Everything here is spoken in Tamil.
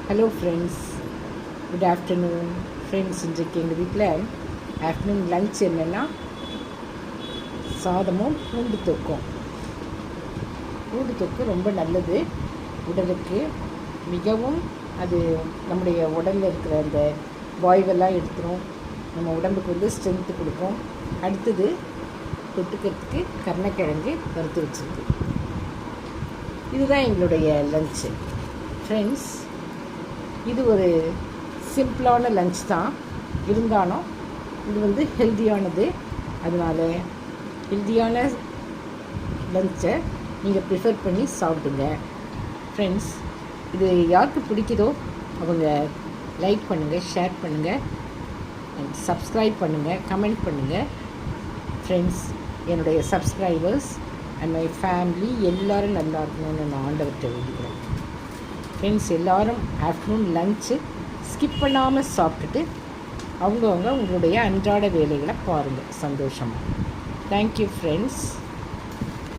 Hello friends, good afternoon friends. இன்றைக்கு எங்கள் வீட்டில் ஆஃப்டர்நூன் லன்ச் என்னென்னா சாதமும் பூண்டு தொக்கும். பூண்டு தொக்கு ரொம்ப நல்லது உடலுக்கு, மிகவும் அது நம்முடைய உடலில் இருக்கிற அந்த வாய்வெல்லாம் எடுத்துரும், நம்ம உடம்புக்கு வந்து ஸ்ட்ரென்த்து கொடுக்கும். அடுத்தது தொட்டுக்கிறதுக்கு கருணக்கிழங்கு வறுத்து வச்சுருக்கு. இதுதான் எங்களுடைய லன்ச்சு ஃப்ரெண்ட்ஸ். இது ஒரு சிம்பிளான லன்ச் தான், இருந்தாலும் இது வந்து ஹெல்த்தியானது. அதனால் ஹெல்த்தியான லன்ச்சை நீங்கள் ப்ரிஃபர் பண்ணி சாப்பிடுங்க ஃப்ரெண்ட்ஸ். இது யாருக்கு பிடிக்குதோ அவங்க லைக் பண்ணுங்கள், ஷேர் பண்ணுங்கள், சப்ஸ்கிரைப் பண்ணுங்கள், கமெண்ட் பண்ணுங்கள் ஃப்ரெண்ட்ஸ். என்னுடைய சப்ஸ்கிரைபர்ஸ் அண்ட் மை ஃபேமிலி எல்லோரும் நல்லா இருக்கணும்னு நான் ஆண்டவர்கிட்ட வேண்டிக்கிறேன் ஃப்ரெண்ட்ஸ். எல்லோரும் ஆஃப்டர்நூன் லன்ச்சு ஸ்கிப் பண்ணாமல் சாப்பிட்டுட்டு அவங்கவுங்க உங்களுடைய அன்றாட வேலைகளை பாருங்கள் சந்தோஷமாக. Thank you friends.